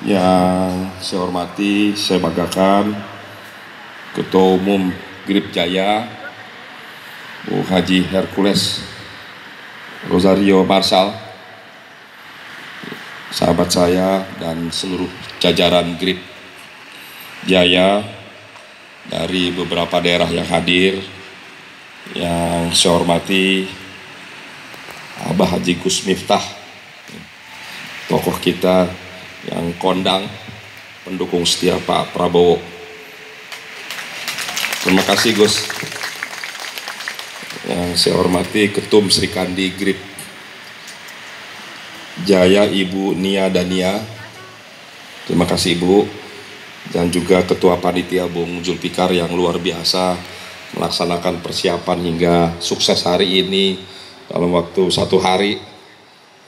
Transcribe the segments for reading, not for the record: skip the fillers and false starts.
Yang saya hormati, saya banggakan Ketua Umum GRIP Jaya, Bu Haji Hercules Rosario Marshall, sahabat saya dan seluruh jajaran GRIP Jaya dari beberapa daerah yang hadir. Yang saya hormati Abah Haji Gus Miftah, tokoh kita yang kondang, pendukung setia Pak Prabowo. Terima kasih Gus. Yang saya hormati Ketum Sri Kandi GRIP Jaya Ibu Nia Dania, terima kasih Ibu. Dan juga Ketua Panitia Bung Zulfikar yang luar biasa melaksanakan persiapan hingga sukses hari ini dalam waktu 1 hari.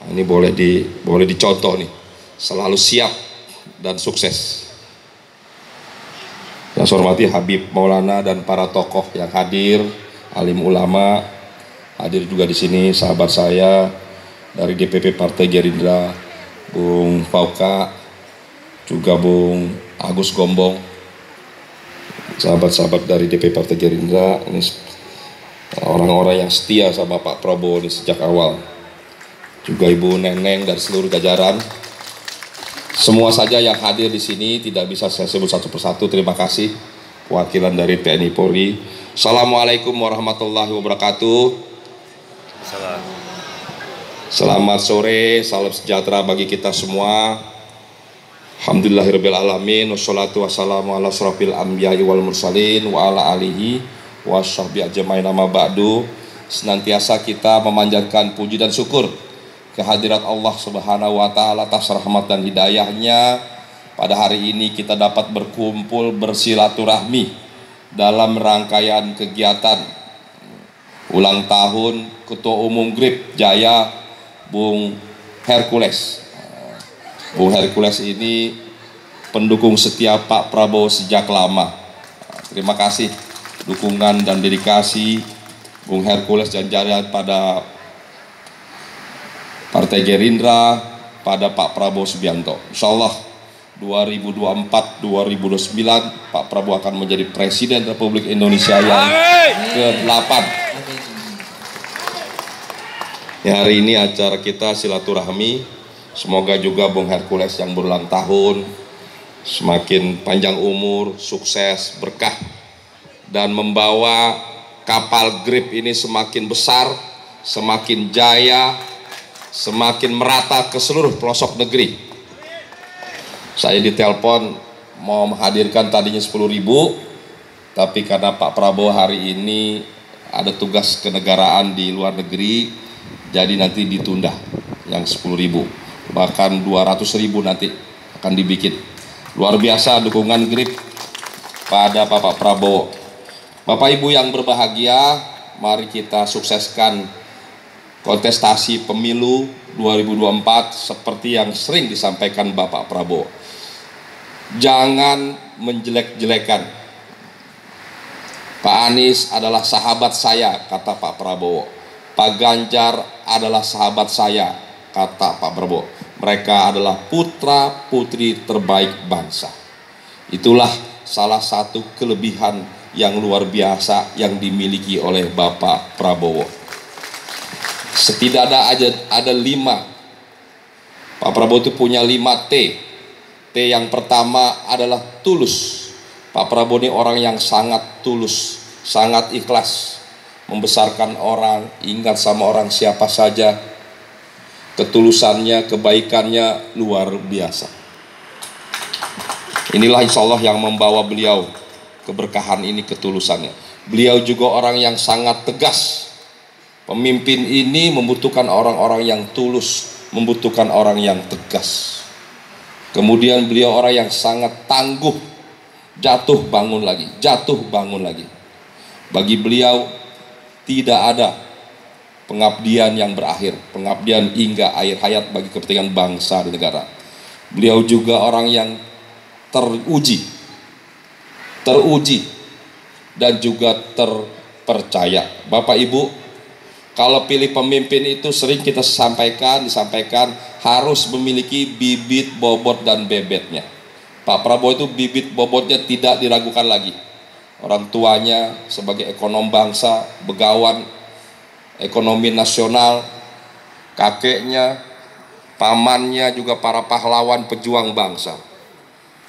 Ini boleh dicontoh nih, selalu siap dan sukses. Yang saya hormati Habib Maulana dan para tokoh yang hadir, alim ulama hadir juga di sini, sahabat saya dari DPP Partai Gerindra, Bung Fauka, juga Bung Agus Gombong, sahabat-sahabat dari DPP Partai Gerindra, ini orang-orang yang setia sama Pak Prabowo ini sejak awal. Juga Ibu Neneng dan seluruh jajaran. Semua saja yang hadir di sini tidak bisa saya sebut satu persatu. Terima kasih wakilan dari TNI Polri. Assalamualaikum warahmatullahi wabarakatuh. Selamat sore, salam sejahtera bagi kita semua. Alhamdulillahirabbil alamin, wassalatu wassalamu ala asrofil anbiya'i wal mursalin wa ala alihi washabbi ajmain amma ba'du. Senantiasa kita memanjatkan puji dan syukur kehadirat Allah Subhanahu wa Ta'ala atas rahmat dan hidayahnya. Pada hari ini kita dapat berkumpul bersilaturahmi dalam rangkaian kegiatan ulang tahun Ketua Umum GRIP Jaya Bung Hercules. Bung Hercules ini pendukung setia Pak Prabowo sejak lama. Terima kasih dukungan dan dedikasi Bung Hercules dan jajaran pada Partai Gerindra, pada Pak Prabowo Subianto. Insya Allah 2024-2029 Pak Prabowo akan menjadi Presiden Republik Indonesia yang ke-8. Ya, hari ini acara kita silaturahmi. Semoga juga Bung Hercules yang berulang tahun semakin panjang umur, sukses, berkah, dan membawa kapal GRIP ini semakin besar, semakin jaya, semakin merata ke seluruh pelosok negeri. Saya ditelepon mau menghadirkan tadinya 10.000, tapi karena Pak Prabowo hari ini ada tugas kenegaraan di luar negeri, jadi nanti ditunda yang 10.000, bahkan 200.000 nanti akan dibikin. Luar biasa dukungan GRIP pada Bapak Prabowo. Bapak Ibu yang berbahagia, mari kita sukseskan kontestasi pemilu 2024 seperti yang sering disampaikan Bapak Prabowo. Jangan menjelek-jelekan. Pak Anies adalah sahabat saya, kata Pak Prabowo. Pak Ganjar adalah sahabat saya, kata Pak Prabowo. Mereka adalah putra-putri terbaik bangsa. Itulah salah satu kelebihan yang luar biasa yang dimiliki oleh Bapak Prabowo. Setidaknya ada 5. Pak Prabowo itu punya 5 T. T yang pertama adalah tulus. Pak Prabowo ini orang yang sangat tulus, sangat ikhlas, membesarkan orang, ingat sama orang siapa saja. Ketulusannya, kebaikannya luar biasa. Inilah insya Allah yang membawa beliau keberkahan ini, ketulusannya. Beliau juga orang yang sangat tegas. Pemimpin ini membutuhkan orang-orang yang tulus, membutuhkan orang yang tegas. Kemudian beliau orang yang sangat tangguh, jatuh bangun lagi, jatuh bangun lagi. Bagi beliau tidak ada pengabdian yang berakhir, pengabdian hingga akhir hayat bagi kepentingan bangsa dan negara. Beliau juga orang yang teruji dan juga terpercaya. Bapak Ibu, Kalau pilih pemimpin itu sering kita disampaikan harus memiliki bibit, bobot, dan bebetnya. Pak Prabowo itu bibit bobotnya tidak diragukan lagi. Orang tuanya sebagai ekonom bangsa, begawan ekonomi nasional, kakeknya, pamannya juga para pahlawan pejuang bangsa.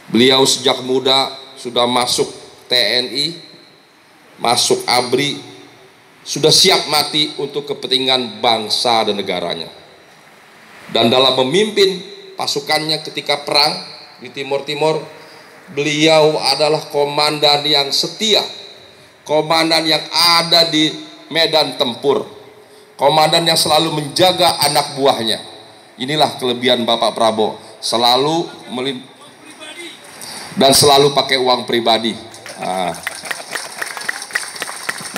Beliau sejak muda sudah masuk TNI, masuk ABRI, sudah siap mati untuk kepentingan bangsa dan negaranya. Dan dalam memimpin pasukannya ketika perang di Timur Timur, beliau adalah komandan yang setia, komandan yang ada di medan tempur, komandan yang selalu menjaga anak buahnya. Inilah kelebihan Bapak Prabowo, dan selalu pakai uang pribadi.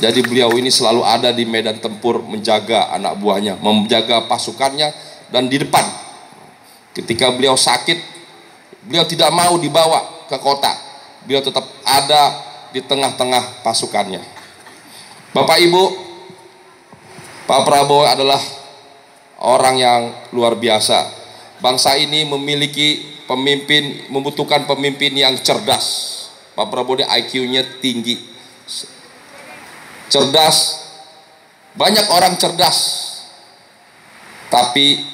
Jadi beliau ini selalu ada di medan tempur menjaga anak buahnya, menjaga pasukannya, dan di depan. Ketika beliau sakit, beliau tidak mau dibawa ke kota. Beliau tetap ada di tengah-tengah pasukannya. Bapak Ibu, Pak Prabowo adalah orang yang luar biasa. Bangsa ini membutuhkan pemimpin yang cerdas. Pak Prabowo IQ-nya tinggi. Cerdas, banyak orang cerdas, tapi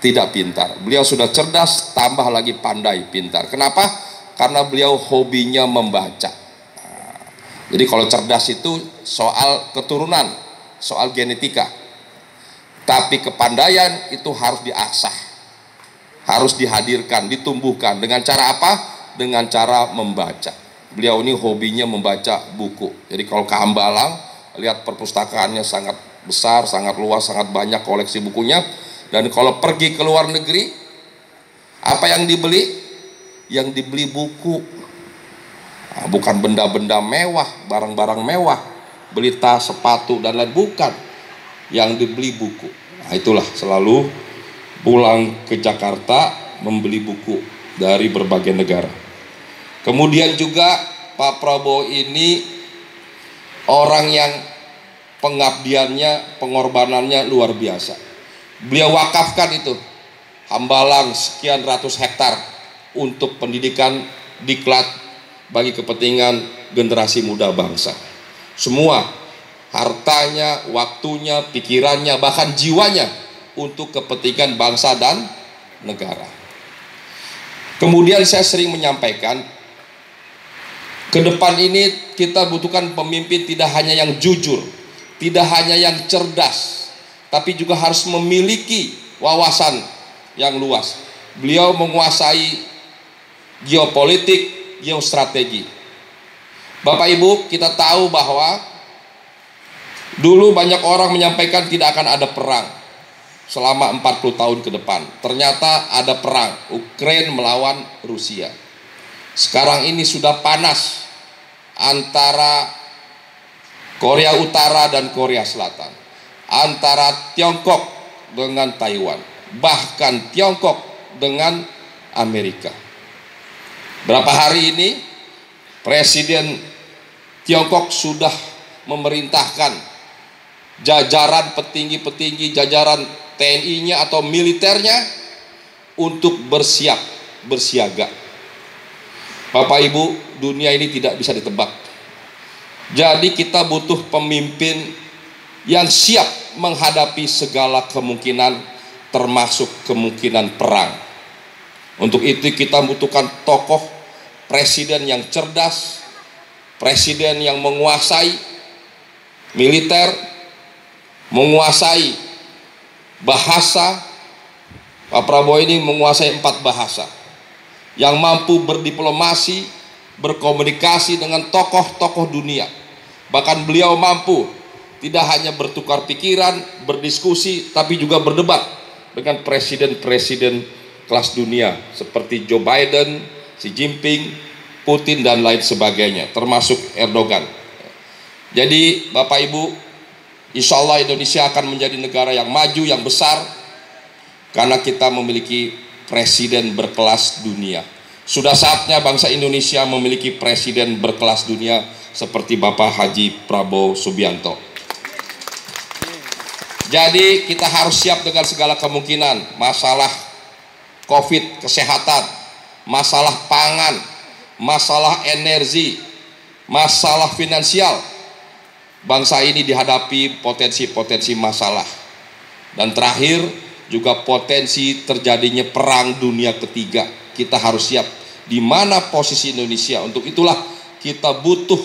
tidak pintar. Beliau sudah cerdas, tambah lagi pandai, pintar. Kenapa? Karena beliau hobinya membaca. Jadi kalau cerdas itu soal keturunan, soal genetika. Tapi kepandaian itu harus diasah, harus dihadirkan, ditumbuhkan. Dengan cara apa? Dengan cara membaca. Beliau ini hobinya membaca buku. Jadi kalau ke Hambalang, lihat perpustakaannya sangat besar, sangat luas, sangat banyak koleksi bukunya. Dan kalau pergi ke luar negeri, apa yang dibeli? Yang dibeli buku. Nah, bukan benda-benda mewah, barang-barang mewah, beli tas, sepatu, dan lain, bukan. Yang dibeli buku. Nah, itulah selalu pulang ke Jakarta membeli buku dari berbagai negara. Kemudian juga Pak Prabowo ini orang yang pengabdiannya, pengorbanannya luar biasa. Beliau wakafkan itu Hambalang sekian ratus hektar untuk pendidikan diklat bagi kepentingan generasi muda bangsa. Semua hartanya, waktunya, pikirannya, bahkan jiwanya untuk kepentingan bangsa dan negara. Kemudian saya sering menyampaikan, ke depan ini kita butuhkan pemimpin tidak hanya yang jujur, tidak hanya yang cerdas, tapi juga harus memiliki wawasan yang luas. Beliau menguasai geopolitik, geostrategi. Bapak Ibu, kita tahu bahwa dulu banyak orang menyampaikan tidak akan ada perang selama 40 tahun ke depan. Ternyata ada perang, Ukraina melawan Rusia. Sekarang ini sudah panas antara Korea Utara dan Korea Selatan, antara Tiongkok dengan Taiwan, bahkan Tiongkok dengan Amerika. Berapa hari ini Presiden Tiongkok sudah memerintahkan jajaran petinggi-petinggi, jajaran TNI-nya atau militernya untuk bersiaga. Bapak Ibu, dunia ini tidak bisa ditebak. Jadi kita butuh pemimpin yang siap menghadapi segala kemungkinan, termasuk kemungkinan perang. Untuk itu kita butuhkan tokoh presiden yang cerdas, presiden yang menguasai militer, menguasai bahasa. Pak Prabowo ini menguasai 4 bahasa, yang mampu berdiplomasi, berkomunikasi dengan tokoh-tokoh dunia. Bahkan beliau mampu tidak hanya bertukar pikiran, berdiskusi, tapi juga berdebat dengan presiden-presiden kelas dunia seperti Joe Biden, Xi Jinping, Putin, dan lain sebagainya, termasuk Erdogan. Jadi Bapak Ibu, insya Allah Indonesia akan menjadi negara yang maju, yang besar, karena kita memiliki presiden berkelas dunia. Sudah saatnya bangsa Indonesia memiliki presiden berkelas dunia seperti Bapak Haji Prabowo Subianto. Jadi kita harus siap dengan segala kemungkinan, masalah COVID, kesehatan, masalah pangan, masalah energi, masalah finansial. Bangsa ini dihadapi potensi-potensi masalah. Dan terakhir juga potensi terjadinya perang dunia ketiga. Kita harus siap di mana posisi Indonesia. Untuk itulah kita butuh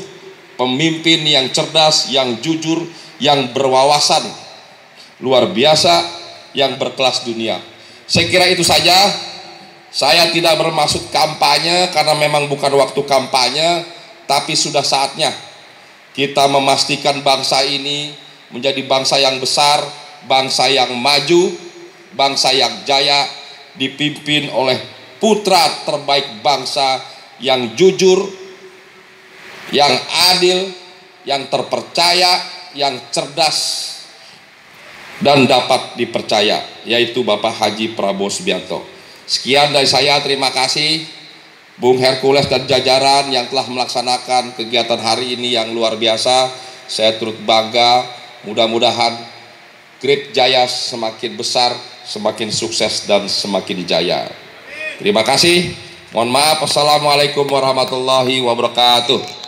pemimpin yang cerdas, yang jujur, yang berwawasan luar biasa, yang berkelas dunia. Saya kira itu saja. Saya tidak bermaksud kampanye karena memang bukan waktu kampanye, tapi sudah saatnya kita memastikan bangsa ini menjadi bangsa yang besar, bangsa yang maju, bangsa yang jaya, dipimpin oleh putra terbaik bangsa yang jujur, yang adil, yang terpercaya, yang cerdas, dan dapat dipercaya, yaitu Bapak Haji Prabowo Subianto. Sekian dari saya, terima kasih Bung Hercules dan jajaran yang telah melaksanakan kegiatan hari ini yang luar biasa. Saya turut bangga, mudah-mudahan Grip Jaya semakin besar, semakin sukses, dan semakin jaya. Terima kasih, mohon maaf, wassalamualaikum warahmatullahi wabarakatuh.